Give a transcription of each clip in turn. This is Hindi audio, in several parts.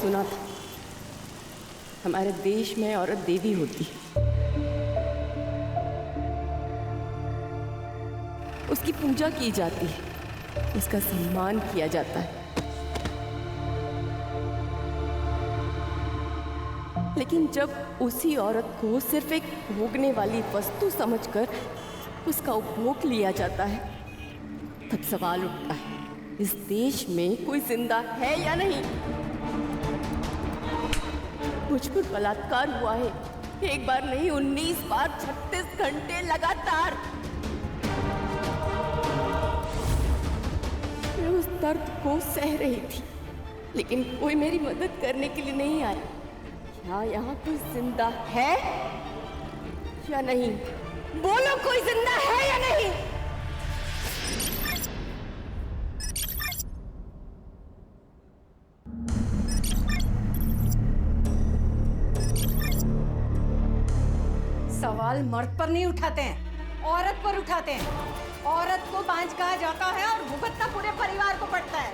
सुना था हमारे देश में औरत देवी होती है, उसकी पूजा की जाती है, उसका सम्मान किया जाता है। लेकिन जब उसी औरत को सिर्फ एक भोगने वाली वस्तु समझकर उसका उपभोग लिया जाता है, तब सवाल उठता है, इस देश में कोई जिंदा है या नहीं? मुझ पर बलात्कार हुआ है, एक बार नहीं 19 बार, 36 घंटे लगातार। मैं उस दर्द को सह रही थी, लेकिन कोई मेरी मदद करने के लिए नहीं आया। क्या यहाँ कोई जिंदा है या नहीं? बोलो, कोई जिंदा है या नहीं? सवाल मर्द पर नहीं उठाते हैं, औरत पर उठाते हैं। औरत को बांझ कहा जाता है और भुगतना पूरे परिवार को पड़ता है।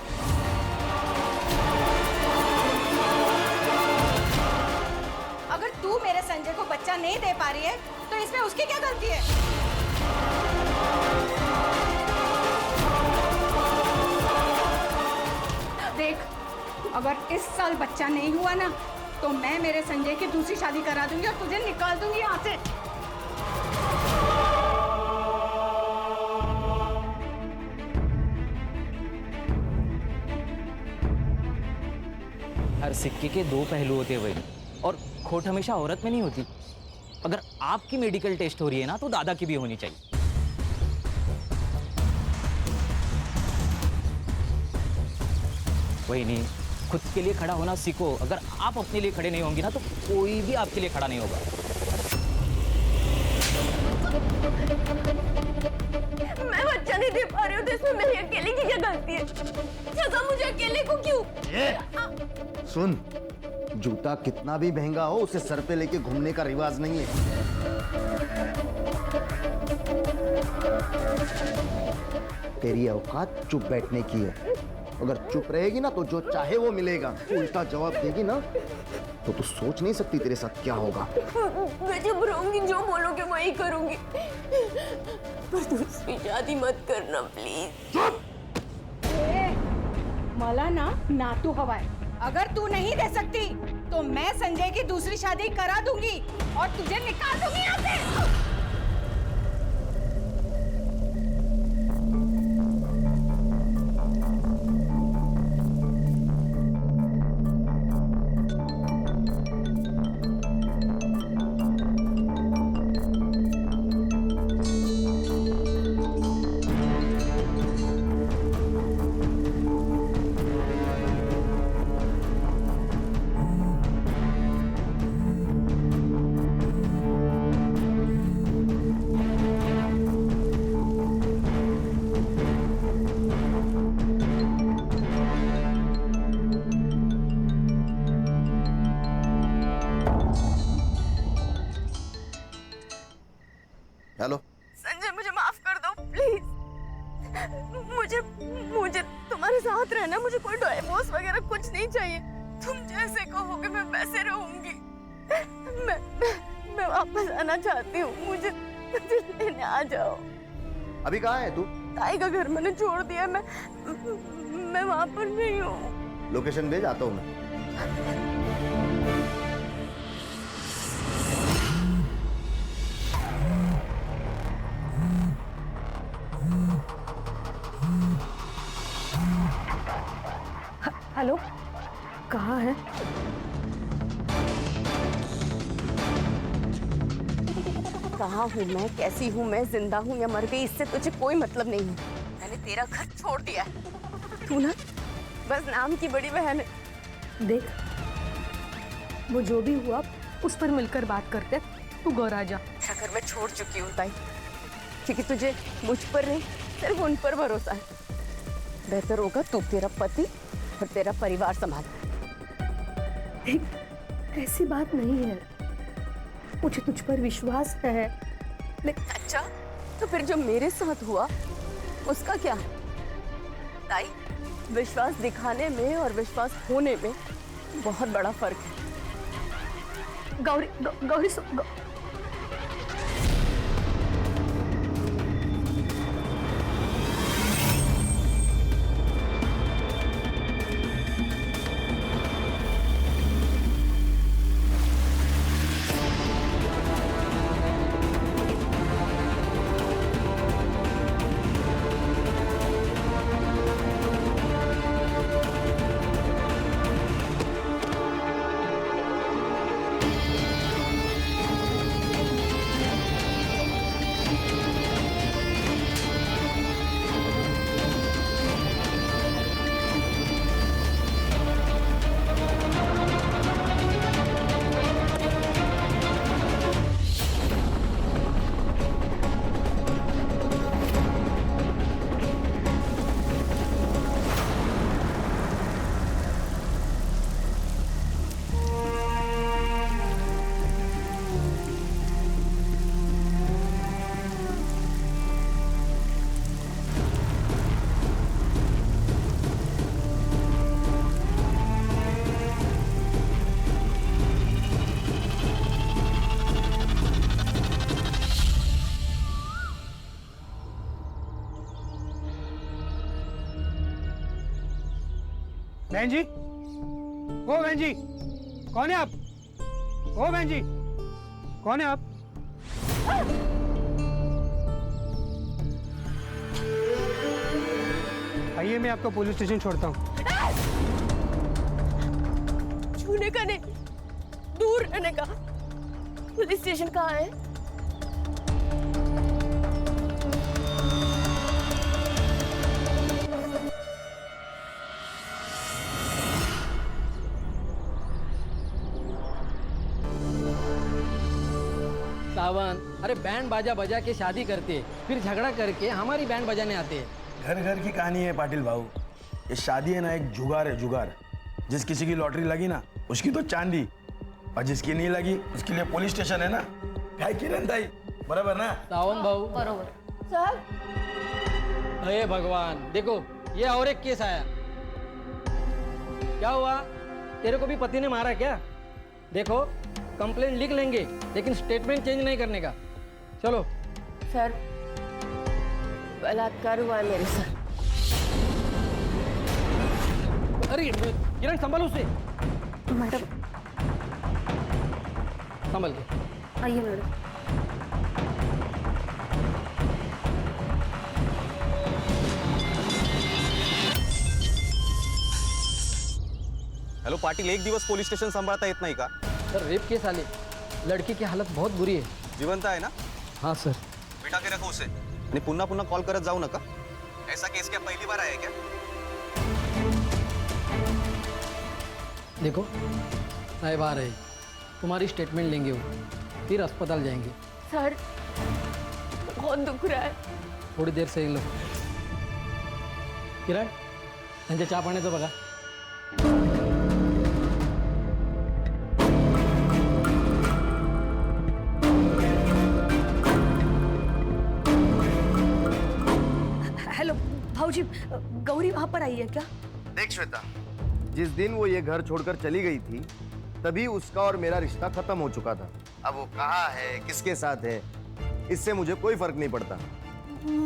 अगर तू मेरे संजय को बच्चा नहीं दे पा रही है तो इसमें उसकी क्या गलती है? देख, अगर इस साल बच्चा नहीं हुआ ना तो मैं मेरे संजय की दूसरी शादी करा दूंगी और तुझे निकाल दूंगी यहाँ से। हर सिक्के के दो पहलू होते हैं भाई, और खोट हमेशा औरत में नहीं होती। अगर आपकी मेडिकल टेस्ट हो रही है ना तो दादा की भी होनी चाहिए। वही नहीं, खुद के लिए खड़ा होना सीखो। अगर आप अपने लिए खड़े नहीं होंगी ना तो कोई भी आपके लिए खड़ा नहीं होगा। मैं बच्चा नहीं दे पा रही हूँ तो इसमें मेरी अकेले की क्या गलती है? सजा मुझे अकेले को क्यों? सुन, जूता कितना भी महंगा हो उसे सर पे लेके घूमने का रिवाज नहीं है। तेरी औकात चुप बैठने की है। अगर चुप रहेगी ना तो जो चाहे वो मिलेगा। उल्टा जवाब देगी ना तो तू सोच नहीं सकती तेरे साथ क्या होगा। मैं चुप रहूंगी, जो बोलोगे वही करूंगी, पर दूसरी शादी मत करना प्लीज। मला ना तू हवाय। अगर तू नहीं दे सकती तो मैं संजय की दूसरी शादी करा दूंगी और तुझे निकाल दूंगी यहाँ से। हेलो संजय, मुझे माफ कर दो प्लीज। मुझे तुम्हारे साथ रहना, मुझे कोई डिवोर्स वगैरह कुछ नहीं चाहिए। तुम जैसे कहोगे मैं वैसे रहूंगी। मैं वापस आना चाहती हूँ, मुझे लेने आ जाओ। अभी कहाँ है तू? ताई का घर मैंने छोड़ दिया, मैं वहां पर नहीं हूँ। लोकेशन भेज, आता हूँ मैं। हेलो, कहाँ है? कहाँ हूँ मैं, कैसी हूँ मैं, जिंदा हूँ या मर गई, इससे तुझे कोई मतलब नहीं है। मैंने तेरा घर छोड़ दिया है। तू ना बस नाम की बड़ी बहन है। देख, वो जो भी हुआ उस पर मिलकर बात करते। तू घर आ जा। घर मैं छोड़ चुकी हूँ ताई, क्योंकि तुझे मुझ पर नहीं सिर्फ उन पर भरोसा है। बेहतर होगा तू तेरा पति और तेरा परिवार संभाल। ऐसी बात नहीं है, मुझे तुझ पर विश्वास है। अच्छा, तो फिर जो मेरे साथ हुआ उसका क्या? ताई, विश्वास दिखाने में और विश्वास होने में बहुत बड़ा फर्क है। गौरी गौरी बहन जी, ओ बहन जी, कौन है आप? ओ बहन जी, कौन है आप? आइए, मैं आपको पुलिस स्टेशन छोड़ता हूँ। छूने का नहीं, दूर रहने का। पुलिस स्टेशन कहाँ है? सावन, अरे बैंड बाजा बजा के शादी करते, फिर झगड़ा करके हमारी बैंड बजाने आते हैं। घर घर की कहानी है पाटिल भाऊ। ये शादी है ना, एक जुगार है, जुगार। जिस किसी की लॉटरी लगी ना, उसकी तो चांदी, और जिसकी नहीं लगी उसके लिए पुलिस स्टेशन है ना। क्या किरण दाई, बराबर ना? सावन भाऊ, बरोबर। साहब, हे भगवान, देखो ये और एक केस आया। क्या हुआ, तेरे को भी पति ने मारा क्या? देखो कंप्लेंट लिख लेंगे, लेकिन स्टेटमेंट चेंज नहीं करने का। चलो। सर, बलात्कार हुआ है मेरे साथ। अरे किरण, संभाल उसे। मैडम, संभल के आइए मैडम। हेलो पाटिल, एक दिवस पोलीस स्टेशन सांभाळता येत नाही का? सर, रेप केस आले, लड़की की हालत बहुत बुरी है। जिवंत आहे ना? हाँ सर। बिठा के रखो उसे आणि पुन्हा पुन्हा कॉल करत जाऊ नका। ऐसा केस क्या पहली बार आया क्या? देखो साहब आ रहे, तुम्हारी स्टेटमेंट लेंगे वो, फिर अस्पताल जाएंगे। सर, बहुत दुख रहा है। थोड़ी देर से लो। किरण, त्यांच्या चहा पाण्याचं बघा। हेलो भाऊजी, गौरी वहां पर आई है क्या? देख श्वेता, जिस दिन वो ये घर छोड़कर चली गई थी, तभी उसका और मेरा रिश्ता खत्म हो चुका था। अब वो कहाँ है, किसके साथ है, इससे मुझे कोई फर्क नहीं पड़ता।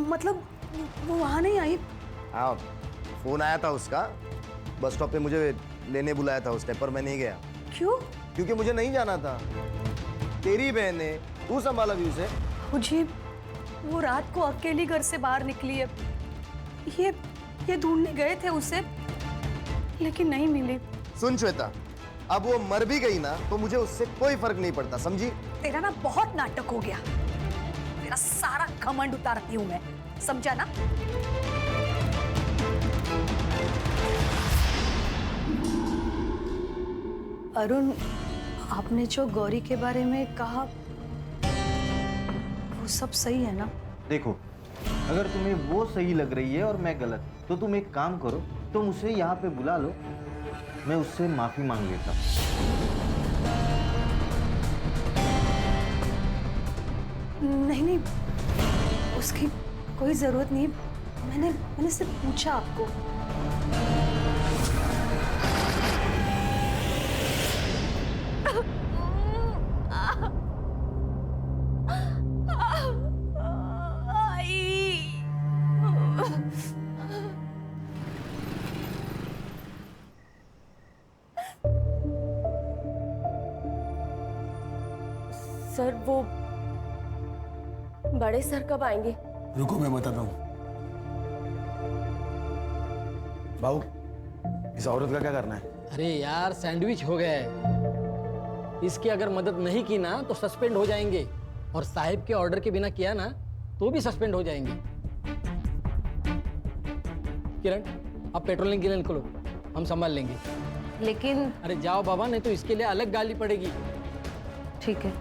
मतलब वो वहां नहीं आई? हाँ, फोन आया था उसका, बस स्टॉप पे मुझे लेने बुलाया था उसने, पर मैं नहीं गया। क्यों? क्योंकि मुझे नहीं जाना था। तेरी बहन है, तू संभाला भी उसे। मुझे वो रात को अकेली घर से बाहर निकली है। ये ढूंढने गए थे उसे, लेकिन नहीं मिली। सुन श्वेता, अब वो मर भी गई ना तो मुझे उससे कोई फर्क नहीं पड़ता, समझी? तेरा ना बहुत नाटक हो गया। तेरा सारा घमंड उतारती हूँ मैं, समझा ना? अरुण, आपने जो गौरी के बारे में कहा वो सब सही है ना? देखो, अगर तुम्हें वो सही लग रही है और मैं गलत, तो तुम एक काम करो, तुम उसे यहाँ पे बुला लो, मैं उससे माफी मांग लेता हूँ। नहीं नहीं, उसकी कोई जरूरत नहीं। मैंने सिर्फ पूछा आपको। सर वो बड़े सर कब आएंगे? रुको मैं बताता हूँ। भाऊ, इस औरत का क्या करना है? अरे यार सैंडविच हो गया है। इसकी अगर मदद नहीं की ना तो सस्पेंड हो जाएंगे, और साहिब के ऑर्डर के बिना किया ना तो भी सस्पेंड हो जाएंगे। किरण, आप पेट्रोलिंग के लिए निकलो, हम संभाल लेंगे। लेकिन अरे जाओ बाबा, नहीं तो इसके लिए अलग गाली पड़ेगी। ठीक है,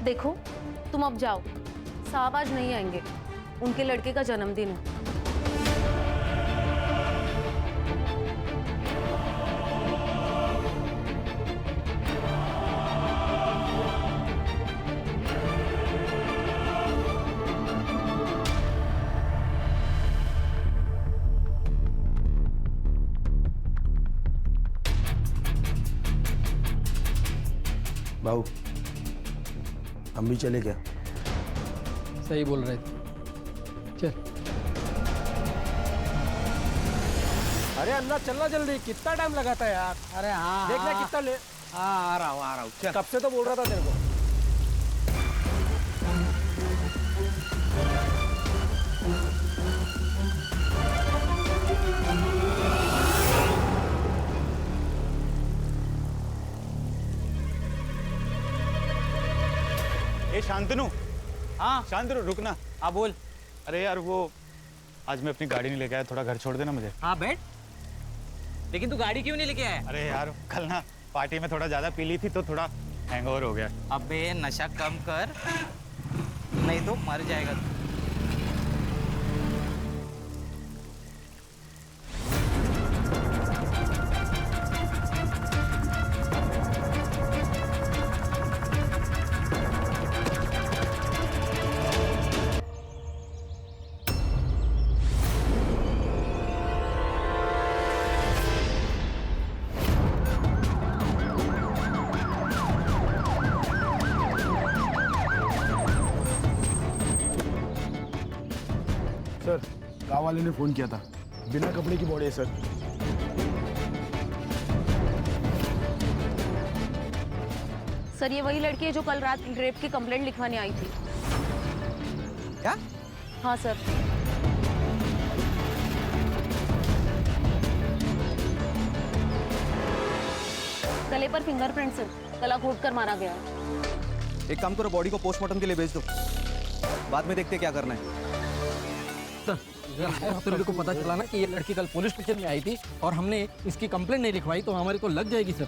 देखो तुम अब जाओ, साहब आज नहीं आएंगे, उनके लड़के का जन्मदिन है। भाऊ, हम भी चले क्या? सही बोल रहे थे, चल। अरे अन्ना चलना जल्दी, कितना टाइम लगाता है यार। अरे हाँ देखना कितना ले। हाँ आ रहा हूँ चल। कब से तो बोल रहा था तेरे को। ए शांतनु, हाँ शांतनु रुकना। हाँ बोल। अरे यार वो आज मैं अपनी गाड़ी नहीं लेके आया, थोड़ा घर छोड़ देना मुझे। हाँ बैठ। लेकिन तू गाड़ी क्यों नहीं लेके आया? अरे यार कल ना पार्टी में थोड़ा ज्यादा पी ली थी तो थोड़ा हैंगओवर हो गया। अबे नशा कम कर, नहीं तो मर जाएगा तू। सर, गाँव वाले ने फोन किया था, बिना कपड़े की बॉडी है सर। सर ये वही लड़की है जो कल रात रेप की कंप्लेंट लिखवाने आई थी। क्या? हाँ सर। गले पर फिंगरप्रिंट्स है, गला घोट कर मारा गया। एक काम करो, बॉडी को पोस्टमार्टम के लिए भेज दो, बाद में देखते क्या करना है। तो मेरे को पता चला ना कि ये लड़की कल पुलिस स्टेशन में आई थी और हमने इसकी कंप्लेंट नहीं लिखवाई तो हमारे को लग जाएगी सर।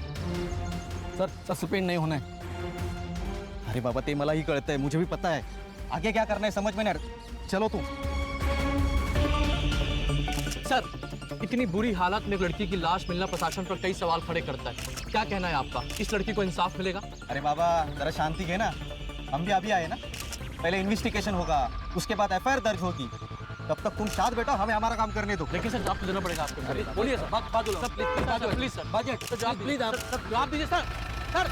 सर सस्पेंड नहीं होना है। अरे बाबा ते मला ही कळत है, मुझे भी पता है, आगे क्या करना है समझ में नहीं आ रहा। चलो तुम। सर इतनी बुरी हालत में एक लड़की की लाश मिलना प्रशासन पर कई सवाल खड़े करता है। क्या कहना है आपका, इस लड़की को इंसाफ मिलेगा? अरे बाबा जरा शांति है ना, हम भी अभी आए ना, पहले इन्वेस्टिगेशन होगा, उसके बाद एफआईआर दर्ज होगी, तब तक तुम शांत बैठो, हमें हमारा काम करने दो। लेकिन सर जवाब तो देना पड़ेगा आपको। बोलिए सर, बात बोलो sir, please sir, budget sir, जवाब प्लीज आप सर, जवाब दीजिए सर। सर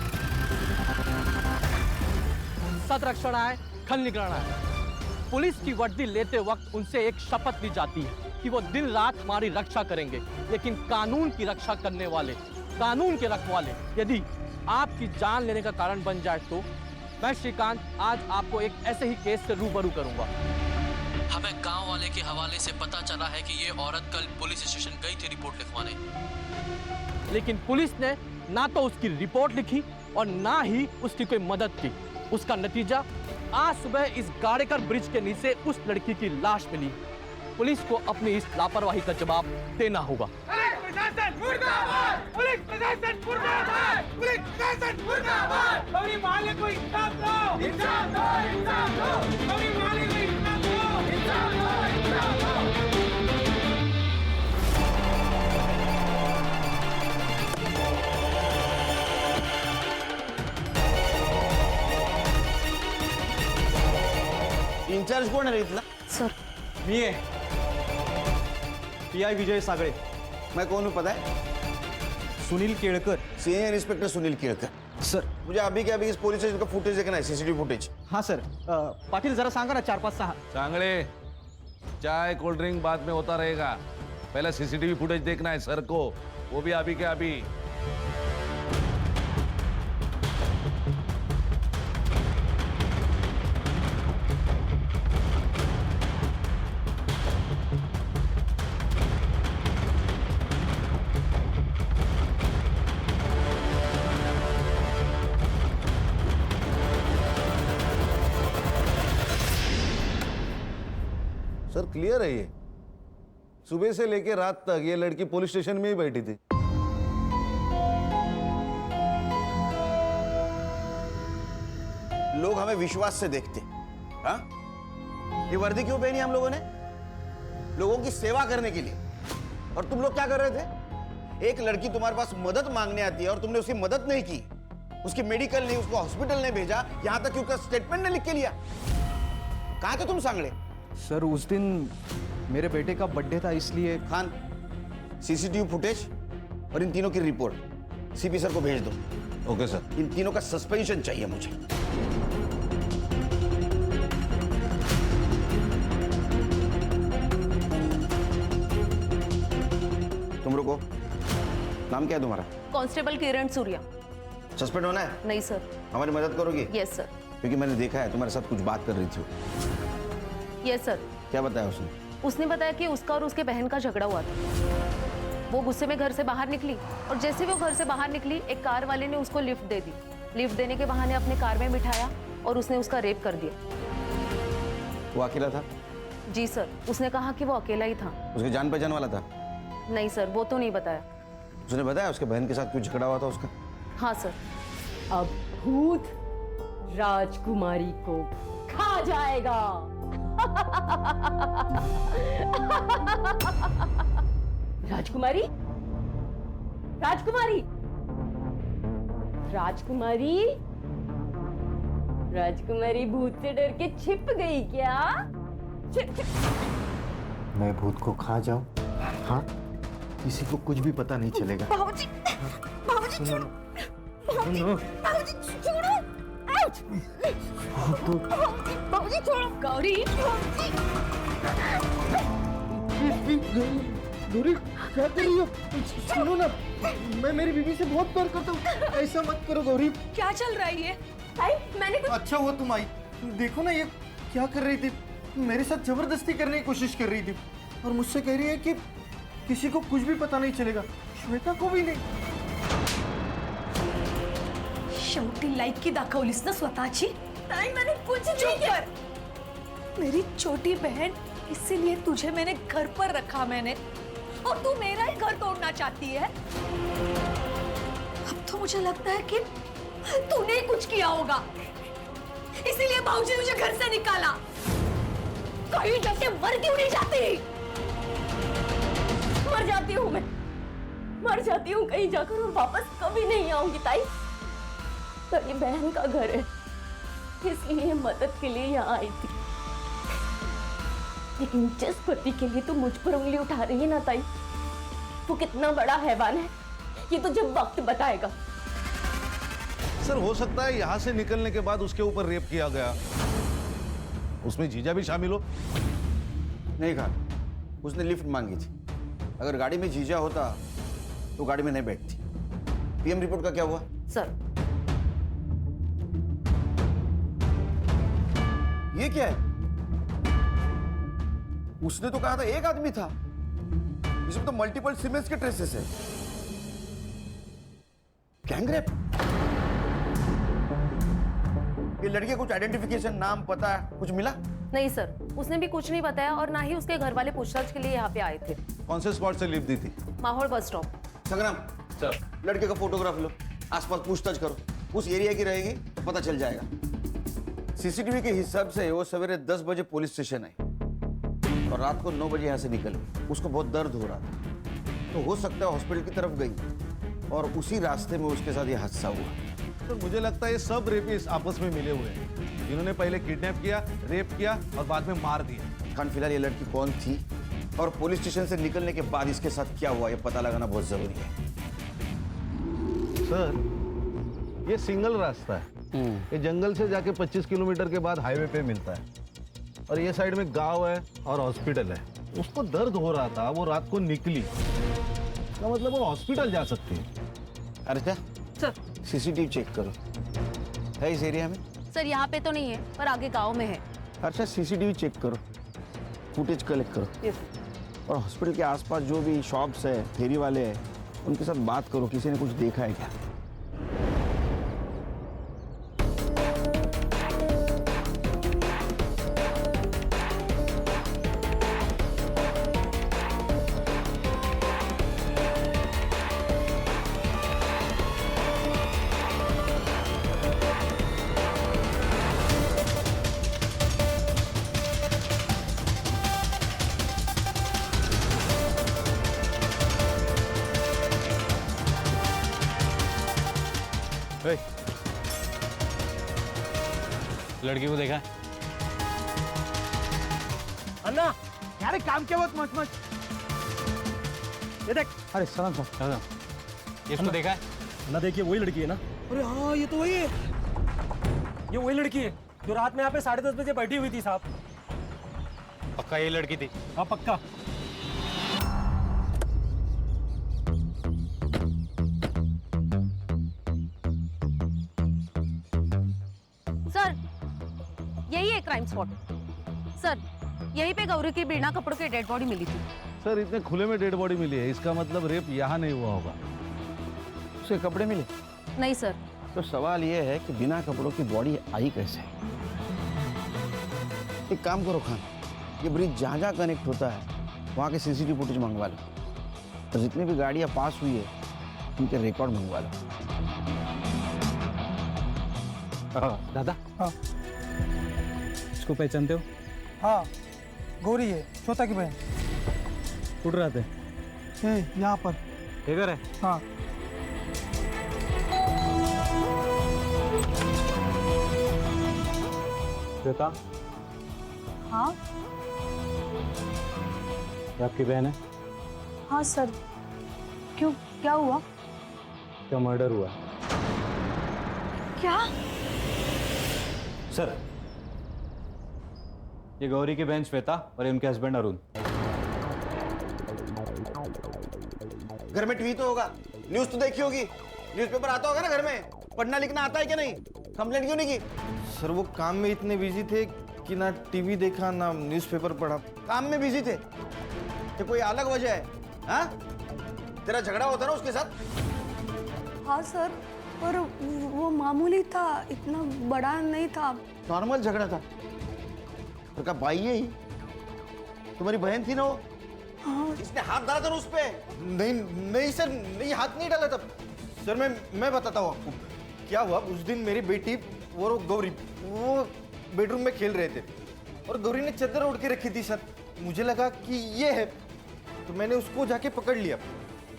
सदरक्षण आए, खल निगराना है। पुलिस की वर्दी लेते वक्त उनसे एक शपथ ली जाती है कि वो दिन रात हमारी रक्षा करेंगे, लेकिन कानून की रक्षा करने वाले, कानून के रखवाले यदि आपकी जान लेने का कारण बन जाए तो मैं श्रीकांत आज आपको एक ऐसे ही केस से रूबरू करूंगा। हमें गांव वाले के हवाले से पता चला है कि ये औरत कल पुलिस स्टेशन गई थी रिपोर्ट लिखवाने, लेकिन पुलिस ने ना तो उसकी रिपोर्ट लिखी और ना ही उसकी कोई मदद की। उसका नतीजा आज सुबह इस गाड़ेकर ब्रिज के नीचे उस लड़की की लाश मिली। पुलिस को अपनी इस लापरवाही का जवाब देना होगा। इंचार्ज कोण आहे रे इथला? सर मी है पीआई विजय सागळे। मैं कौन हूँ पता है? Sunil Kelkar. Senior inspector Sunil Kelkar. Sir मुझे अभी के अभी इस पुलिस स्टेशन का फुटेज देखना है, सीसीटीवी फुटेज। हाँ सर, पाटिल जरा सांगा ना 4-5-6। चांगले, चाय कोल्ड ड्रिंक बाद में होता रहेगा, पहले सीसीटीवी फुटेज देखना है सर को, वो भी अभी के अभी। बहुत क्लियर है ये। सुबह से लेकर रात तक ये लड़की पुलिस स्टेशन में ही बैठी थी। लोग हमें विश्वास से देखते। हाँ, ये वर्दी क्यों पहनी हम लोगों ने? लोगों की सेवा करने के लिए। और तुम लोग क्या कर रहे थे? एक लड़की तुम्हारे पास मदद मांगने आती है और तुमने उसकी मदद नहीं की, उसकी मेडिकल नहीं, उसको हॉस्पिटल नहीं भेजा, यहां तक कि उसका स्टेटमेंट नहीं लिख के लिया। कहां थे तुम सांगड़े? सर उस दिन मेरे बेटे का बर्थडे था इसलिए। खान, सीसीटीवी फुटेज और इन तीनों की रिपोर्ट सीपी सर को भेज दो। Okay sir. इन तीनों का सस्पेंशन चाहिए मुझे। तुम रुको, नाम क्या है तुम्हारा? कांस्टेबल किरण सूर्या। सस्पेंड होना है? नहीं सर। हमारी मदद करोगी? Yes sir. क्योंकि मैंने देखा है तुम्हारे साथ कुछ बात कर रही थी। Yes sir. क्या बताया उसने? उसने बताया कि उसका और उसके बहन का झगड़ा हुआ था। वो गुस्से में घर से बाहर निकली और जैसे वो घर से बाहर निकली, एक कार वाले ने उसको लिफ्ट दे दी। लिफ्ट देने के बहाने अपने कार में बिठाया और उसने उसका रेप कर दिया। वो अकेला था? जी सर, उसने कहा कि वो अकेला ही था। उसके जान पहचान वाला था? नहीं सर, वो तो नहीं बताया। उसने बताया उसके बहन के साथ कुछ झगड़ा हुआ था उसका? हाँ सर। अब भूत राजकुमारी को खा जाएगा। राजकुमारी, राजकुमारी, राजकुमारी, राजकुमारी भूत से डर के छिप गई क्या? छिप छिप। मैं भूत को खा जाऊं? हाँ, किसी को कुछ भी पता नहीं चलेगा। बाबूजी, बाबूजी छोड़ो, बाबूजी छोड़ो, आउट, बाबूजी छोड़ो, गौरी, गौरी क्या कर रही हो? सुनो ना, मैं मेरी बीवी से बहुत प्यार करता हूँ, ऐसा मत करो गौरी। क्या चल रहा है ये? मैंने कुछ... अच्छा हुआ तुम आई। देखो ना ये क्या कर रही थी, मेरे साथ जबरदस्ती करने की कोशिश कर रही थी और मुझसे कह रही है कि किसी को कुछ भी पता नहीं चलेगा, श्वेता को भी नहीं। शेवटी लायकी दाखवलीस ना स्वतःची? नाही, मैंने कुछ नहीं किया। मेरी छोटी बहन, इसीलिए तुझे मैंने घर पर रखा मैंने, और तू मेरा ही घर तोड़ना चाहती है। अब तो मुझे लगता है कि तूने ही कुछ किया होगा, इसीलिए बाबूजी ने मुझे घर से निकाला। कहीं जाके मर क्यों नहीं जाती? मर जाती हूँ मैं, मर जाती हूँ कहीं जाकर और वापस कभी नहीं आऊंगी ताई। तो ये बहन का घर है, इसलिए मदद के लिए यहाँ आई थी। लेकिन जिस पति के लिए तू मुझ पर उंगली उठा रही है ना ताई, वो कितना बड़ा हैवान है ये तो जब वक्त बताएगा। सर हो सकता है यहाँ से निकलने के बाद उसके ऊपर रेप किया गया, उसमें जीजा भी शामिल हो। नहीं खान, उसने लिफ्ट मांगी थी। अगर गाड़ी में जीजा होता तो गाड़ी में नहीं बैठती। पीएम रिपोर्ट का क्या हुआ? सर, ये क्या है? उसने तो कहा था एक आदमी था, इसमें तो मल्टीपल सीमेंस के ट्रेसेस है। गैंगरेप? ये लड़के कुछ आइडेंटिफिकेशन, नाम, पता कुछ मिला? नहीं सर, उसने भी कुछ नहीं बताया और ना ही उसके घर वाले पूछताछ के लिए यहाँ पे आए थे। कौन से स्पॉट से लिफ्ट दी थी? माहौल बस स्टॉप। संग्राम सर, लड़के का फोटोग्राफ लो, आसपास पूछताछ करो, उस एरिया की रहेगी तो पता चल जाएगा। सीसीटीवी के हिसाब से वो सवेरे 10 बजे पुलिस स्टेशन आई और रात को 9 बजे यहाँ से निकली। उसको बहुत दर्द हो रहा था, तो हो सकता है हॉस्पिटल की तरफ गई और उसी रास्ते में उसके साथ ये हादसा हुआ। तो मुझे लगता है ये सब रेपिस्ट आपस में मिले हुए हैं, जिन्होंने पहले किडनैप किया, रेप किया और बाद में मार दिया। खान, फिलहाल ये लड़की कौन थी और पुलिस स्टेशन से निकलने के बाद इसके साथ क्या हुआ, ये पता लगाना बहुत जरूरी है। सर ये सिंगल रास्ता है, ये जंगल से जाके 25 किलोमीटर के बाद हाईवे पे मिलता है और ये साइड में गांव है और हॉस्पिटल है। उसको दर्द हो रहा था, वो रात को निकली, इसका मतलब वो हॉस्पिटल जा सकती है। अर्चा सर, सीसीटीवी चेक करो, है इस एरिया में? सर यहाँ पे तो नहीं है, पर आगे गांव में है। अच्छा, सीसीटीवी चेक करो, फुटेज कलेक्ट करो। यस। और हॉस्पिटल के आसपास जो भी शॉप्स है, फेरी वाले हैं, उनके साथ बात करो, किसी ने कुछ देखा है क्या? लड़की को देखा है? अन्ना यार एक काम क्या मत मत मत ये देख। अरे सलाम सर। इसको देखा है? ना देखिए वही लड़की है ना। अरे हाँ ये तो वही है, ये वही लड़की है जो रात में यहाँ पे 10:30 बजे बैठी हुई थी साहब। पक्का ये लड़की थी? हाँ पक्का। सर यही है क्राइम स्पॉट। सर यहीं पे गौरी की बिना कपड़ों की डेड बॉडी मिली थी। सर इतने खुले में डेड बॉडी मिली है, इसका मतलब रेप यहाँ नहीं हुआ होगा। उसे कपड़े मिले? नहीं सर। तो सवाल ये है कि बिना कपड़ों की बॉडी आई कैसे? एक काम करो खान, ये ब्रिज जहाँ जहाँ कनेक्ट होता है वहाँ के सीसीटीवी फुटेज मंगवा लो, और जितनी भी गाड़ियाँ पास हुई है उनके रिकॉर्ड मंगवा लो। दादा। हाँ इसको पहचानते हो? हाँ गौरी है, श्वेता की बहन। उठ रहे थे यहाँ पर। इधर है? हाँ। श्वेता। हाँ ये आपकी बहन है? हाँ सर। क्यों, क्या हुआ? क्या मर्डर हुआ? क्या? सर ये गौरी की बहन श्वेता और उनके हस्बैंड अरुण। घर में टीवी तो होगा, न्यूज तो देखी होगी, न्यूज़पेपर आता होगा ना घर में, पढ़ना लिखना आता है क्या नहीं? कंप्लेंट क्यों नहीं की? सर वो काम में इतने बिजी थे कि ना टीवी देखा ना न्यूज़पेपर पढ़ा। काम में बिजी थे? तो कोई अलग वजह है? हाँ तेरा झगड़ा होता ना उसके साथ? हाँ सर, पर वो मामूली था, इतना बड़ा नहीं था। नॉर्मल झगड़ा था। और का भाई है ही, तुम्हारी बहन थी ना वो? हाँ। इसने हाथ डाला था ना उस पे? नहीं नहीं सर, नहीं हाथ नहीं डाला था सर। मैं बताता हूँ आपको क्या हुआ। उस दिन मेरी बेटी और गौरी वो बेडरूम में खेल रहे थे और गौरी ने चादर ओढ़ के रखी थी सर। मुझे लगा कि ये है तो मैंने उसको जाके पकड़ लिया,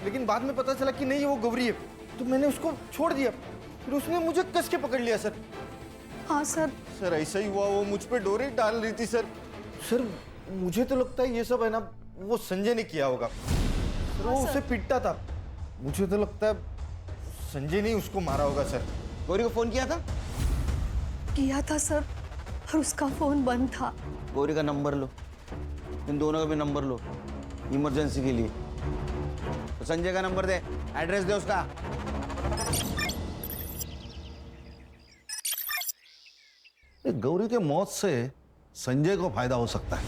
लेकिन बाद में पता चला कि नहीं वो गौरी है, तो मैंने उसको छोड़ दिया। फिर उसने मुझे कस के पकड़ लिया सर। हाँ सर। सर ऐसा ही हुआ, वो मुझ पे डोरे डाल रही थी सर। सर मुझे तो लगता है ये सब है ना वो संजय ने किया होगा। सर वो उसे पीटता था, मुझे तो लगता है संजय ने उसको मारा होगा सर। गौरी को फोन किया था? किया था सर, पर उसका फोन बंद था। गौरी का नंबर लो, इन दोनों का भी नंबर लो इमरजेंसी के लिए। तो संजय का नंबर दे, एड्रेस दे उसका। गौरी के मौत से संजय को फायदा हो सकता है।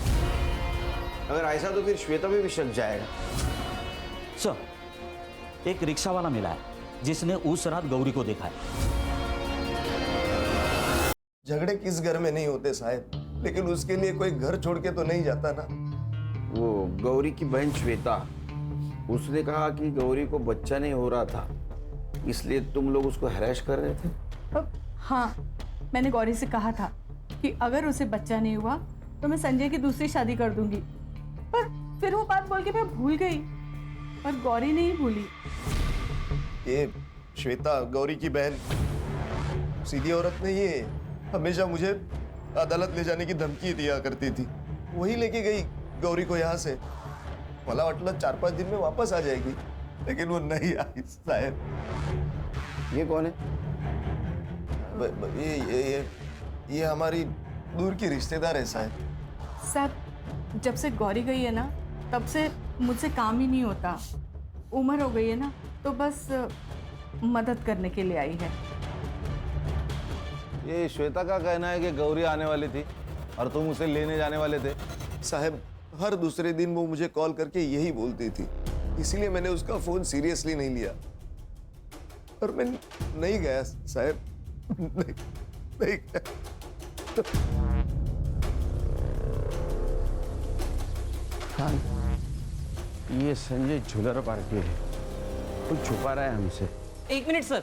अगर ऐसा तो फिर श्वेता भी शक जाएगा। सर एक रिक्शा वाला मिला है जिसने उस रात गौरी को देखा है। झगड़े किस घर में नहीं होते साहब, लेकिन उसके लिए कोई घर छोड़ के तो नहीं जाता ना। वो गौरी की बहन श्वेता, उसने कहा कि गौरी को बच्चा नहीं हो रहा था, इसलिए तुम लोग उसको हैरेस कर रहे थे। हाँ, मैंने गौरी से कहा था कि अगर उसे बच्चा नहीं हुआ तो मैं संजय की दूसरी शादी कर दूंगी, पर फिर वो बात बोल के मैं भूल गई, पर गौरी नहीं भूली। ये श्वेता गौरी की बहन सीधी औरत नहीं है, हमेशा मुझे अदालत ले जाने की धमकी दिया करती थी। वही लेके गई गौरी को यहाँ से। मला वाटलं 4-5 दिन में वापस आ जाएगी, लेकिन वो नहीं आई साहब। ये कौन है? ये हमारी दूर की रिश्तेदार है साहब। साहब जब से गौरी गई है ना तब से मुझसे काम ही नहीं होता। उम्र हो गई है ना तो बस मदद करने के लिए आई है। ये श्वेता का कहना है कि गौरी आने वाली थी और तुम उसे लेने जाने वाले थे। साहब हर दूसरे दिन वो मुझे कॉल करके यही बोलती थी, इसलिए मैंने उसका फोन सीरियसली नहीं लिया और मैं नहीं गया साहब। नहीं गया। हाँ, ये संजय झूलर पार्टी है, कुछ छुपा रहा है हमसे। एक मिनट सर।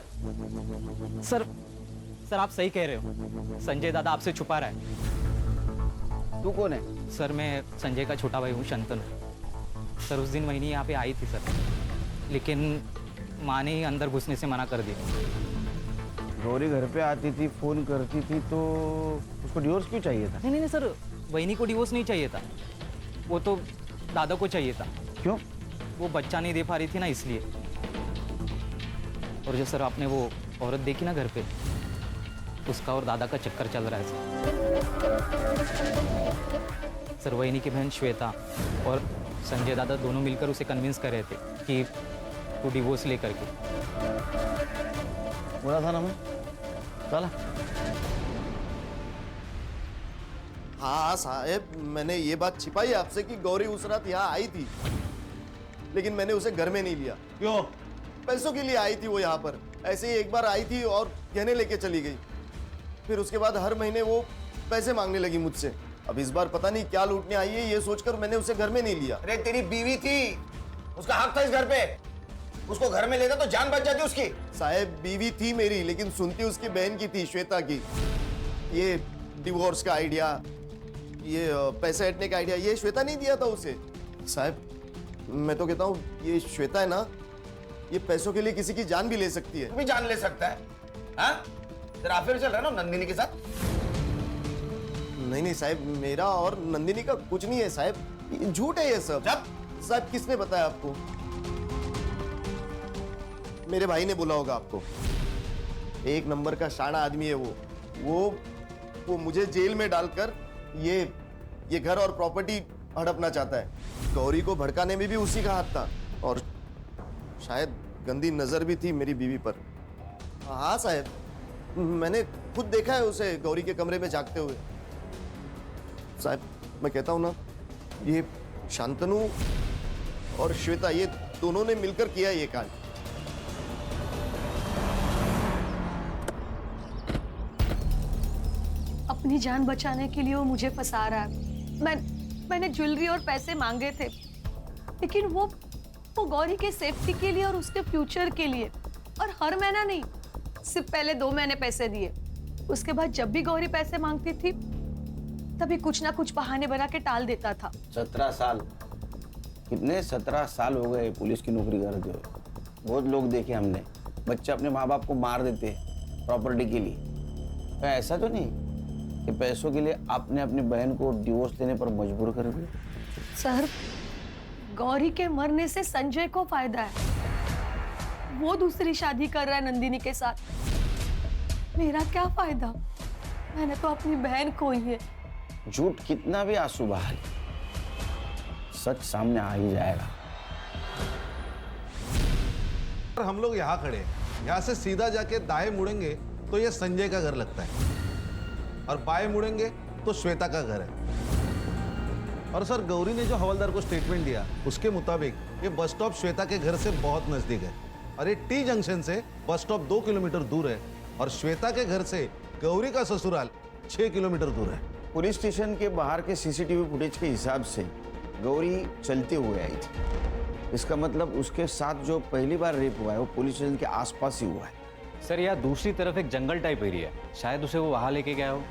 सर सर आप सही कह रहे हो, संजय दादा आपसे छुपा रहा है। तू कौन है? सर मैं संजय का छोटा भाई हूँ, शंतनु। सर उस दिन वही यहाँ पे आई थी सर, लेकिन माँ ने ही अंदर घुसने से मना कर दिया। गौरी घर पे आती थी, फोन करती थी, तो उसको डिवोर्स क्यों चाहिए था? नहीं नहीं सर, वहिनी को डिवोर्स नहीं चाहिए था, वो तो दादा को चाहिए था। क्यों? वो बच्चा नहीं दे पा रही थी ना, इसलिए। और जो सर आपने वो औरत देखी ना घर पे, उसका और दादा का चक्कर चल रहा है सर। वहिनी की बहन श्वेता और संजय दादा दोनों मिलकर उसे कन्विंस कर रहे थे कि तू डिवोर्स लेकर के। बोला था ना मैं, चला। हाँ साहब, मैंने ये बात छिपाई आपसे कि गौरी उस रात यहाँ आई थी, लेकिन मैंने उसे घर में नहीं लिया। क्यों? पैसों के लिए आई थी वो यहाँ पर, ऐसे ही एक बार आई थी और गहने लेके चली गई। फिर उसके बाद हर महीने वो पैसे मांगने लगी मुझसे। अब इस बार पता नहीं क्या लूटने आई है, ये सोचकर मैंने उसे घर में नहीं लिया। अरे तेरी बीवी थी, उसका हक था इस घर पे, उसको घर में लेता तो जान बच जाती उसकी। साहब बीवी थी मेरी, लेकिन सुनती उसकी बहन की थी, श्वेता की। ये डिवोर्स का आइडिया, ये पैसे हटने का आइडिया, ये श्वेता नहीं दिया था उसे। साहब मैं तो कहता हूँ ये श्वेता है ना, ये पैसों के लिए किसी की जान भी ले सकती है। तू भी जान ले सकता है? हाँ? तेरा अफेयर चल रहा है ना नंदिनी के साथ? नहीं नहीं साहब, मेरा और नंदिनी का कुछ नहीं है साहब, ये झूठ है ये सब। साहब किसने बताया आपको? मेरे भाई ने बोला होगा आपको। एक नंबर का शाना आदमी है वो मुझे जेल में डालकर ये घर और प्रॉपर्टी हड़पना चाहता है। गौरी को भड़काने में भी उसी का हाथ था, और शायद गंदी नजर भी थी मेरी बीवी पर। हाँ साहब, मैंने खुद देखा है उसे गौरी के कमरे में जागते हुए। साहब मैं कहता हूं ना, ये शांतनु और श्वेता, ये दोनों ने मिलकर किया ये कांड। अपनी जान बचाने के लिए वो मुझे फंसा रहा है। मैंने ज्वेलरी और पैसे मांगे थे, लेकिन वो गौरी के सेफ्टी के लिए और उसके फ्यूचर के लिए। और हर महीना नहीं, सिर्फ पहले 2 महीने पैसे दिए। उसके बाद जब भी गौरी पैसे मांगती थी, तभी कुछ ना कुछ बहाने बना के टाल देता था। 17 साल, कितने 17 साल हो गए पुलिस की नौकरी करते हुए। बहुत लोग देखे हमने, बच्चे अपने माँ बाप को मार देते हैं प्रॉपर्टी के लिए। तो ऐसा तो नहीं कि पैसों के लिए आपने अपनी बहन को डिवोर्स देने पर मजबूर कर दिया? सर, गौरी के मरने से संजय को फायदा है। वो दूसरी शादी कर रहा है नंदिनी के साथ। मेरा क्या फायदा? मैंने तो अपनी बहन खोई है। झूठ कितना भी आंसू बहा ले, सच सामने आ ही जाएगा। हम लोग यहाँ खड़े हैं, यहाँ से सीधा जाके दाएं मुड़ेंगे तो ये संजय का घर लगता है, और बाएं मुड़ेंगे तो श्वेता का घर है। और सर, गौरी ने जो हवलदार को स्टेटमेंट दिया, उसके मुताबिक ये बस स्टॉप श्वेता के घर से बहुत नजदीक है, और ये टी जंक्शन से बस स्टॉप 2 किलोमीटर दूर है, और श्वेता के घर से गौरी का ससुराल 6 किलोमीटर दूर है। पुलिस स्टेशन के बाहर के सीसीटीवी फुटेज के हिसाब से गौरी चलते हुए आई थी। इसका मतलब उसके साथ जो पहली बार रेप हुआ है वो पुलिस स्टेशन के आसपास ही हुआ है। सर, यहाँ दूसरी तरफ एक जंगल टाइप एरिया है, शायद उसे वो वहाँ लेके गया हो।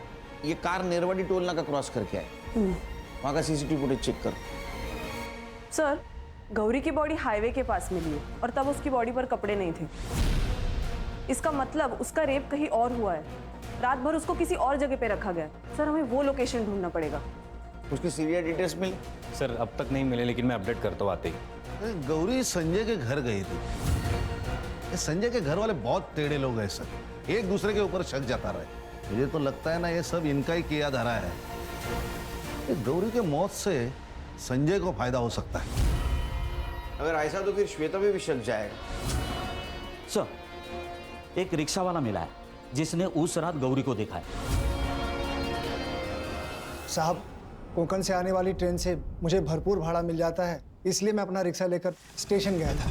ये कार नेरवाड़ी टोल नाका क्रॉस करके आए, वहाँ का सीसीटीवी फुटेज चेक करो। सर, गौरी की बॉडी हाईवे के पास मिली है, और तब उसकी बॉडी पर कपड़े नहीं थे। इसका मतलब उसका रेप कहीं और हुआ है। रात भर उसको किसी और जगह पे रखा गया है। सर, हमें वो लोकेशन ढूंढना पड़ेगा। उसकी सीरियल डिटेल्स मिले? सर, अब तक नहीं मिले, लेकिन मैं अपडेट करता हूँ आते ही। गौरी संजय के घर गई थी। ये संजय के घर वाले बहुत टेढ़े लोग हैं सर, एक दूसरे के ऊपर शक जाता रहे। मुझे तो लगता है ना, ये सब इनका ही किया धरा है। ये गौरी के मौत से संजय को फायदा हो सकता है। अगर ऐसा तो फिर श्वेता पे भी शक जाएगा। सर, एक रिक्शा वाला मिला है जिसने उस रात गौरी को देखा है। साहब, कोंकण से आने वाली ट्रेन से मुझे भरपूर भाड़ा मिल जाता है, इसलिए मैं अपना रिक्शा लेकर स्टेशन गया था।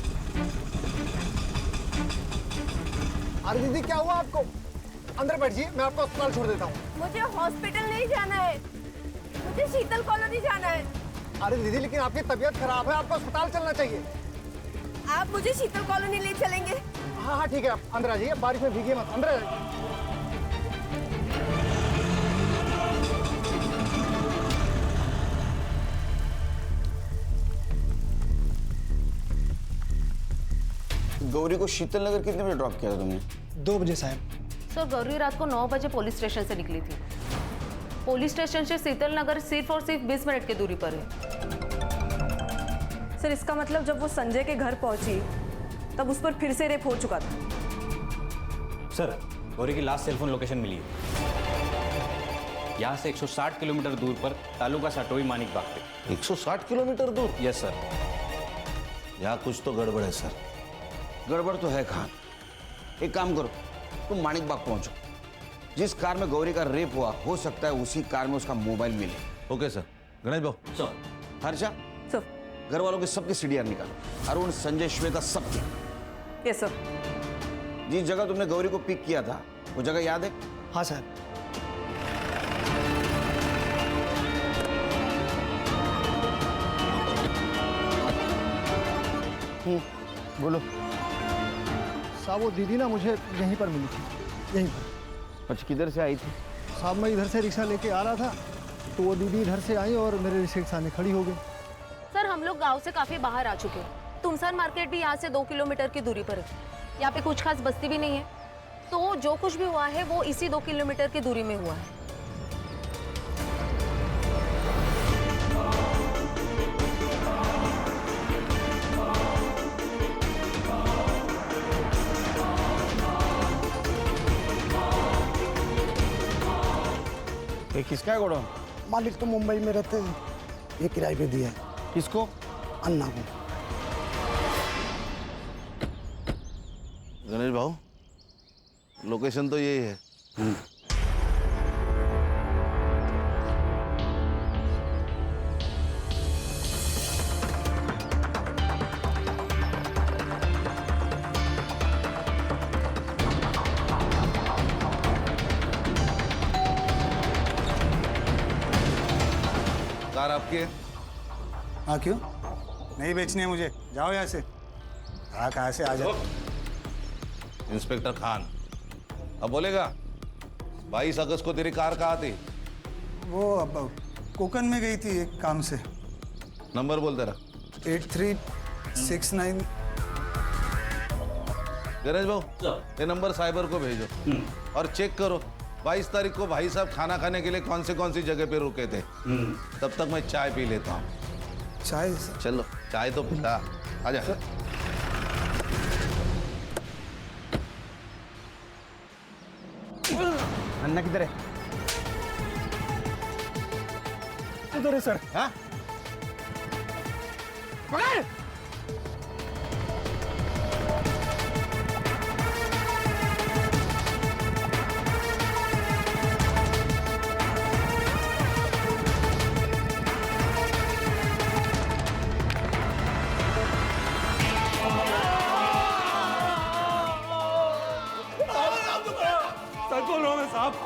अरे दीदी, क्या हुआ आपको? अंदर बैठिए, मैं आपको अस्पताल छोड़ देता हूँ। मुझे हॉस्पिटल नहीं जाना है, मुझे शीतल कॉलोनी जाना है। अरे दीदी, लेकिन आपकी तबीयत खराब है, आपको अस्पताल चलना चाहिए। आप मुझे शीतल कॉलोनी ले चलेंगे? हाँ हाँ ठीक है, आप अंदर आ जाइए, बारिश में भीगिए मत, अंदर आ जाइए। गौरी को शीतल नगर कितने बजे ड्रॉप किया था तुमने? 2 बजे साहब। सर गौरी रात को 9 बजे पुलिस स्टेशन से निकली थी। पुलिस स्टेशन से शीतल नगर सिर्फ और सिर्फ 20 मिनट की दूरी पर है। सर इसका मतलब जब वो संजय के घर पहुंची तब उस पर फिर से रेप हो चुका था। सर गौरी की लास्ट सेलफोन लोकेशन मिली है। यहाँ से 160 किलोमीटर दूर पर तालुका साटोई मानिक बाग पे। 160 किलोमीटर दूर? Yes sir. यहाँ कुछ तो गड़बड़ है सर। गड़बड़ तो है खान। एक काम करो, तुम मानिक बाग पहुंचो। जिस कार में गौरी का रेप हुआ हो सकता है उसी कार में उसका मोबाइल मिले। Okay sir. गणेश भाऊ सर। हर्षा सर। घर वालों के सबके सीडीआर निकालो। अरुण, संजय, श्वेता सबके। Yes sir. जिस जगह तुमने गौरी को पिक किया था वो जगह याद है? हाँ सर। बोलो साहब। वो दीदी ना मुझे यहीं पर मिली थी, यहीं पर। अच्छा, किधर से आई थी? साहब मैं इधर से रिक्शा लेके आ रहा था तो वो दीदी इधर से आई और मेरे रिक्शे के सामने खड़ी हो गई। सर हम लोग गांव से काफी बाहर आ चुके हैं। तुमसान मार्केट भी यहाँ से 2 किलोमीटर की दूरी पर है। यहाँ पे कुछ खास बस्ती भी नहीं है, तो जो कुछ भी हुआ है वो इसी 2 किलोमीटर की दूरी में हुआ है। ये किसका है गोडाउन? मालिक तो मुंबई में रहते हैं, ये किराए पे दिया है। किसको? अन्ना को। गणेश भाऊ लोकेशन तो यही है। कार आपकी है? हाँ क्यों नहीं बेचनी है मुझे? जाओ यहाँ से। हाँ कहाँ से आ जाओ। इंस्पेक्टर खान अब बोलेगा 22 अगस्त को तेरी कार कहाँ थी? वो अब कोकन में गई थी एक काम से। नंबर बोल तेरा। 8369। गणेश भाऊ ये नंबर साइबर को भेजो और चेक करो 22 तारीख को भाई साहब खाना खाने के लिए कौन सी जगह पे रुके थे। तब तक मैं चाय पी लेता हूँ। चाय? चलो चाय तो पीता। आजा। अन्ना किधर है? उधर है सर। हाँ? पकड़!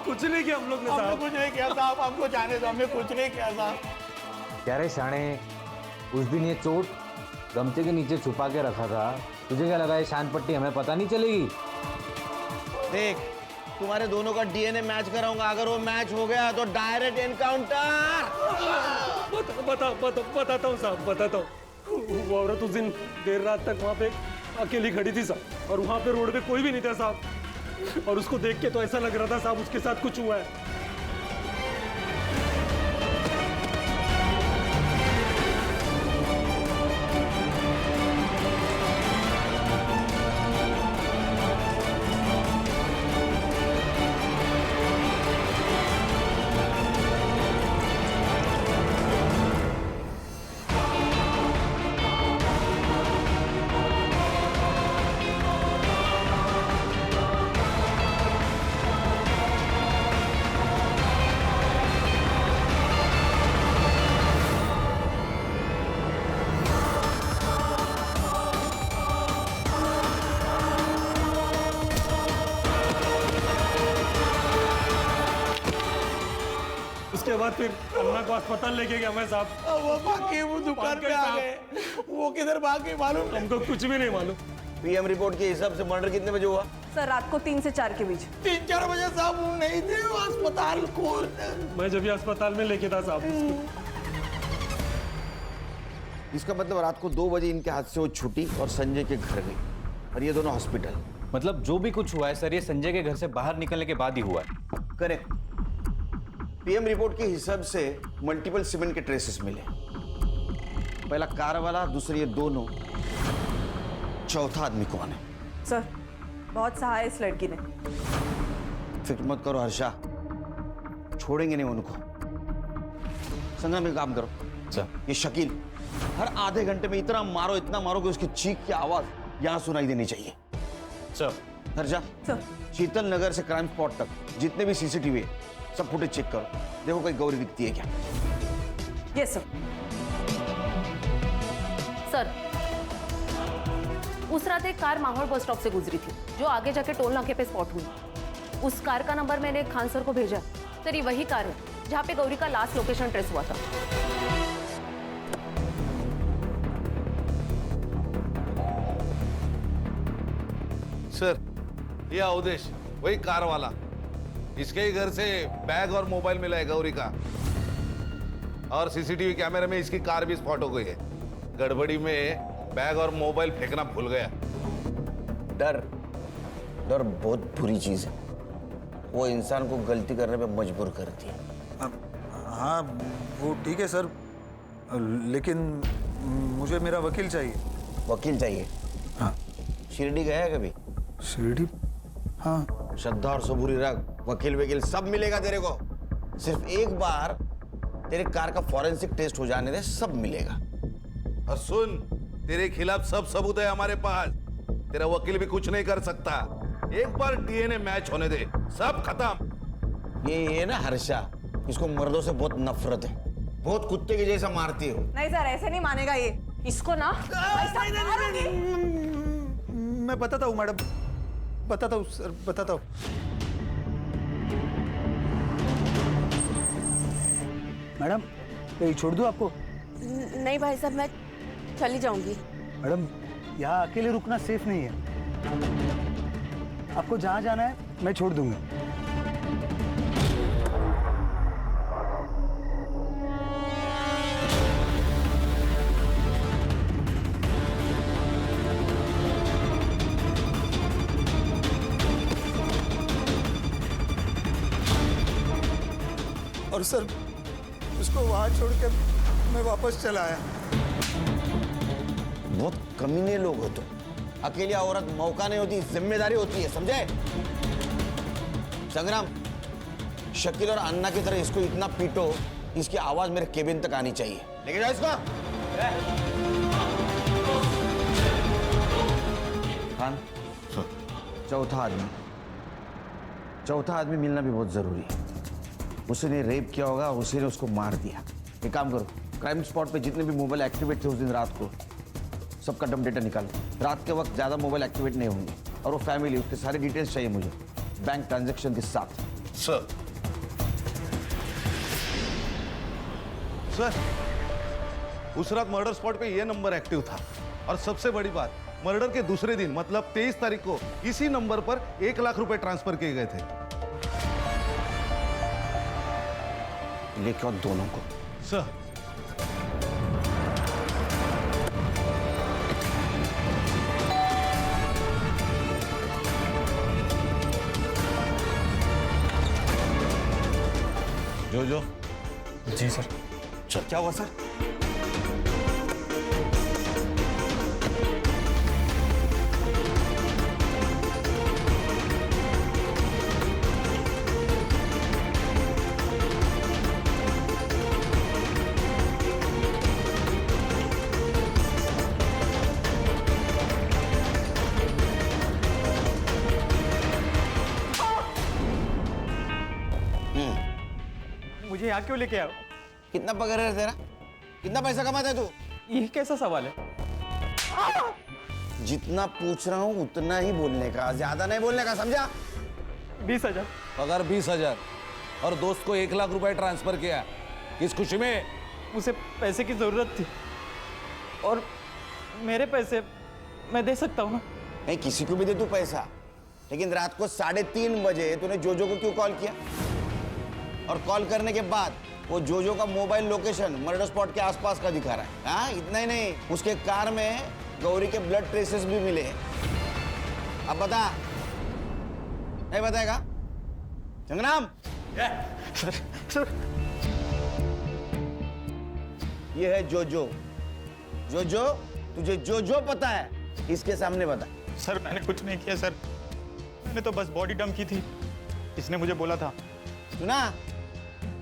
कुछ नहीं किया हम लोग ने साहब। कुछ नहीं किया साहब, हमको जाने दो, हमने कुछ नहीं किया साहब। क्या रे शाणे, उस दिन ये चोट गमछे के नीचे छुपा के रखा था, तुझे क्या लगा ये शान पट्टी हमें पता नहीं चलेगी? देख तुम्हारे दोनों का डीएनए मैच कराऊंगा। अगर वो मैच हो गया तो डायरेक्ट एनकाउंटर। बताता हूँ साहब, बताता हूँ। वो औरत उस दिन देर रात तक वहाँ पे अकेली खड़ी थी साहब, और वहाँ पे रोड पे कोई भी नहीं था साहब, और उसको देख के तो ऐसा लग रहा था साहब उसके साथ कुछ हुआ है। उसके बाद फिर अन्ना को अस्पताल लेके गया मैं साहब। वो बाकी वो दुकान पे आ गए, वो किधर भाग गए मालूम? हमको कुछ भी नहीं मालूम। पीएम रिपोर्ट के हिसाब से मर्डर कितने बजे हुआ? सर रात को 3 से 4 के बीच। 3-4 बजे साहब वो नहीं थे, वो अस्पताल खोल। मैं जब भी अस्पताल में लेके था साहब। इसका मतलब रात को 2 बजे इनके हाथ से वो छुट्टी और संजय के घर गई, और ये दोनों हॉस्पिटल। मतलब जो भी कुछ हुआ है सर, ये संजय के घर से बाहर निकलने के बाद ही हुआ है। करेक्ट। पीएम रिपोर्ट के हिसाब से मल्टीपल सीमेंट के ट्रेसेस मिले। पहला कार वाला, दूसरे ये दोनों, चौथा आदमी कौन है? सर बहुत सहा है इस लड़की ने। फिक्र मत करो हर्षा, छोड़ेंगे नहीं उनको। संग्राम एक काम करो सर, ये शकील हर आधे घंटे में इतना मारो कि उसकी चीख की आवाज यहां सुनाई देनी चाहिए। सर। हर्षा सर, शीतल नगर से क्राइम स्पॉट तक जितने भी सीसीटीवी है सब फुटेज चेक करो, देखो कोई गौरी दिखती है क्या। Yes sir. सर, उस रात एक कार माहौल बस स्टॉप से गुजरी थी जो आगे जाके टोल नाके पे स्पॉट हुई। उस कार का नंबर मैंने खान सर को भेजा। सर, ये वही कार है जहाँ पे गौरी का लास्ट लोकेशन ट्रेस हुआ था। सर, ये अवधेश वही कार वाला, इसके ही घर से बैग और मोबाइल मिला है गौरी का, और सीसीटीवी कैमरे में इसकी कार भी स्पॉट हो गई है। गड़बड़ी में बैग और मोबाइल फेंकना भूल गया। डर बहुत बुरी चीज है, वो इंसान को गलती करने पे मजबूर करती है। हाँ वो ठीक है सर, लेकिन मुझे मेरा वकील चाहिए। वकील चाहिए? हाँ। शिरडी गया है कभी? शिरडी? हाँ। श्रद्धा और सबूरी रख, वकील सब मिलेगा तेरे को। सिर्फ एक बार तेरे कार का फॉरेंसिक टेस्ट हो जाने दे, सब मिलेगा। और सुन, तेरे खिलाफ सब सबूत है हमारे पास, तेरा वकील भी कुछ नहीं कर सकता। एक बार डीएनए मैच होने दे, सब खत्म। ये ना हर्षा, इसको मर्दों से बहुत नफरत है, बहुत कुत्ते के जैसा मारती हो। नहीं सर, ऐसे नहीं मानेगा ये। इसको ना मैं बताता हूँ मैडम, बताता हूँ सर, बताता हूँ। मैडम कहीं छोड़ दूँ आपको? नहीं भाई साहब, मैं चली जाऊंगी। मैडम यहाँ अकेले रुकना सेफ नहीं है, आपको जहाँ जाना है मैं छोड़ दूंगा। और सर उसको वहां छोड़कर मैं वापस चला आया। बहुत कमीने लोग हो तुम। अकेली औरत मौका नहीं होती, जिम्मेदारी होती है, समझे? संग्राम, शकील और अन्ना की तरह इसको इतना पीटो, इसकी आवाज मेरे केबिन तक आनी चाहिए। लेके जाओ इसको। खान, चौथा आदमी मिलना भी बहुत जरूरी है। उसने रेप किया होगा, उसी ने उसको मार दिया। एक काम करो, क्राइम स्पॉट पे जितने भी मोबाइल एक्टिवेट थे उस दिन रात को, सबका डम डेटा निकालो। रात के वक्त ज्यादा मोबाइल एक्टिवेट नहीं होंगे, और वो फैमिली, उसके सारे डिटेल्स चाहिए मुझे, बैंक ट्रांजैक्शन के साथ। सर, उस रात मर्डर स्पॉट पे ये नंबर एक्टिव था, और सबसे बड़ी बात, मर्डर के दूसरे दिन मतलब 23 तारीख को इसी नंबर पर 1 लाख रुपए ट्रांसफर किए गए थे। लेके आओ दोनों को। सर, जो जी सर। चल, क्या हुआ सर? मुझे यहाँ क्यों लेके आओ? कितना पगार है तेरा? कितना पैसा कमाता है तू? ये कैसा सवाल है? जितना पूछ रहा हूँ उतना ही बोलने का, ज्यादा नहीं बोलने का, समझा? 20,000 पगार 20,000, और दोस्त को 1 लाख रुपए ट्रांसफर किया। किस खुशी में? उसे पैसे की जरूरत थी, और मेरे पैसे मैं दे सकता हूँ ना। नहीं, किसी को भी दे तू पैसा, लेकिन रात को 3:30 बजे तूने जोजो को क्यों कॉल किया? और कॉल करने के बाद वो जोजो का मोबाइल लोकेशन मर्डर स्पॉट के आसपास का दिखा रहा है। हाँ, इतना ही नहीं, उसके कार में गौरी के ब्लड ट्रेसेस भी मिले। अब बता, नहीं बताएगा? संग्राम, सर ये है जोजो। जोजो, तुझे जो पता है इसके सामने बता। सर मैंने कुछ नहीं किया सर, मैंने तो बस बॉडी डंप की थी, इसने मुझे बोला था। सुना?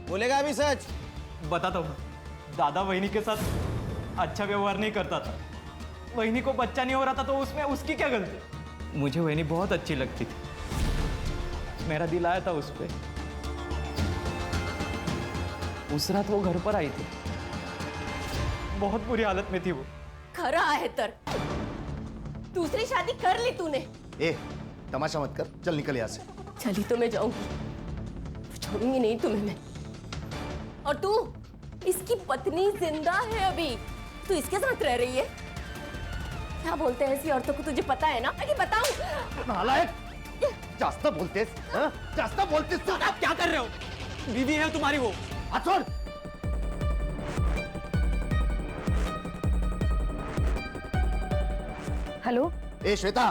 बोलेगा अभी सच? बताता हूँ, दादा वहिनी के साथ अच्छा व्यवहार नहीं करता था। वहिनी को बच्चा नहीं हो रहा था तो उसमें उसकी क्या गलती? मुझे वहिनी बहुत अच्छी लगती थी, मेरा दिल आया था उस पर। उस रात वो घर पर आई थी, बहुत बुरी हालत में थी वो। खरा है तर, दूसरी शादी कर ली तूने। ए तमाशा मत कर, चल निकल यहाँ से। चली तो मैं जाऊंगी, छोड़ूंगी नहीं तुम्हें मैं। और तू, इसकी पत्नी जिंदा है अभी, तू इसके साथ रह रही है? क्या बोलते हैं ऐसी औरतों को, तुझे पता है ना? कि बताऊं? नालायक, जास्त बोलतेस, हाँ? जास्त बोलतेस तू। आप क्या कर रहे हो? बीवी है तुम्हारी वो। हाथ छोड़। हेलो, ए श्वेता,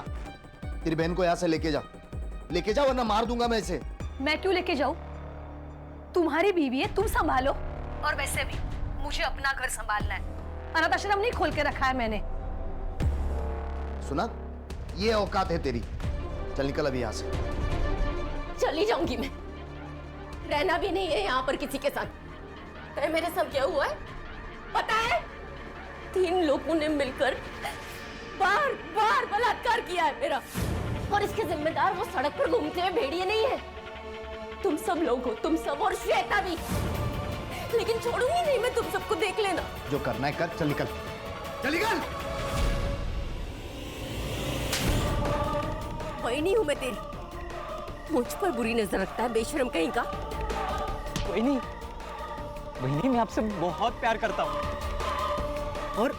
तेरी बहन को यहाँ से लेके जा, वरना मार दूंगा मैं इसे। मैं क्यों लेके जाऊं? तुम्हारी बीवी है, तुम संभालो। और वैसे भी मुझे अपना घर संभालना है, अनाथ आश्रम नहीं खोल के रखा है मैंने। सुना, ये औकात है तेरी। चल निकल अभी यहाँ से। चली जाऊंगी मैं, रहना भी नहीं है यहाँ पर किसी के साथ। मेरे साथ क्या हुआ है पता है? 3 लोगों ने मिलकर बार बार बलात्कार किया है मेरा, और इसके जिम्मेदार वो सड़क पर घूमते हुए भेड़िए नहीं है, तुम सब लोग हो, तुम सब, और श्वेता भी। लेकिन छोड़ूंगी नहीं मैं तुम सबको, देख लेना। जो करना है कर, चल निकल, चल निकल। वही हूं मैं तेरी, मुझ पर बुरी नजर रखता है बेशरम कहीं का। वहिनी, मैं आपसे बहुत प्यार करता हूँ, और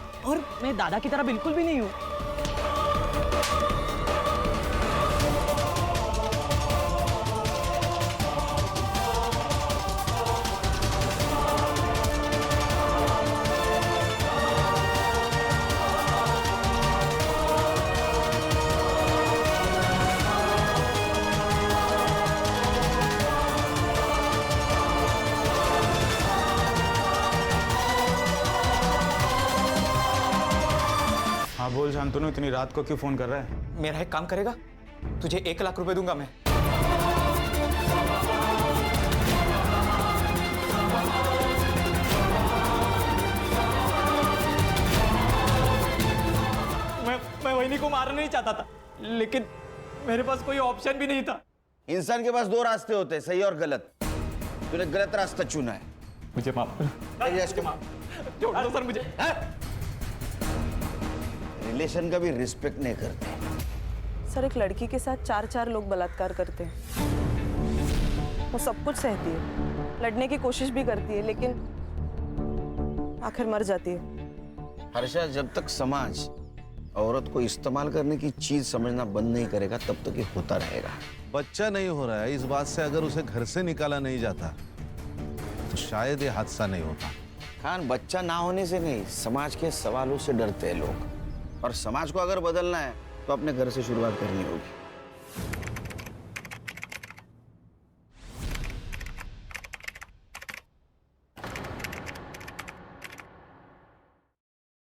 मैं दादा की तरह बिल्कुल भी नहीं हूँ। हाँ बोल शांतनु, इतनी रात को क्यों फोन कर रहा है? मेरा एक काम करेगा? तुझे 1 लाख रुपए दूंगा मैं। मैं वहिनी को मारना नहीं चाहता था, लेकिन मेरे पास कोई ऑप्शन भी नहीं था। इंसान के पास 2 रास्ते होते हैं, सही और गलत। तूने गलत रास्ता चुना है। मुझे माफ करो। छोड़ दो सर मुझे। रिलेशन का भी रिस्पेक्ट नहीं करते। सर, एक लड़की के साथ 4 लोग बलात्कार करते हैं। वो सब कुछ सहती है, लड़ने की कोशिश भी करती है, लेकिन आखिर मर जाती है। हर्षा, जब तक समाज औरत को इस्तेमाल करने की चीज समझना बंद नहीं करेगा, तब तक ये होता रहेगा। बच्चा नहीं हो रहा है, इस बात से अगर उसे घर से निकाला नहीं जाता तो शायद ये हादसा नहीं होता। खान, बच्चा ना होने से नहीं, समाज के सवालों से डरते हैं लोग, और समाज को अगर बदलना है तो अपने घर से शुरुआत करनी होगी।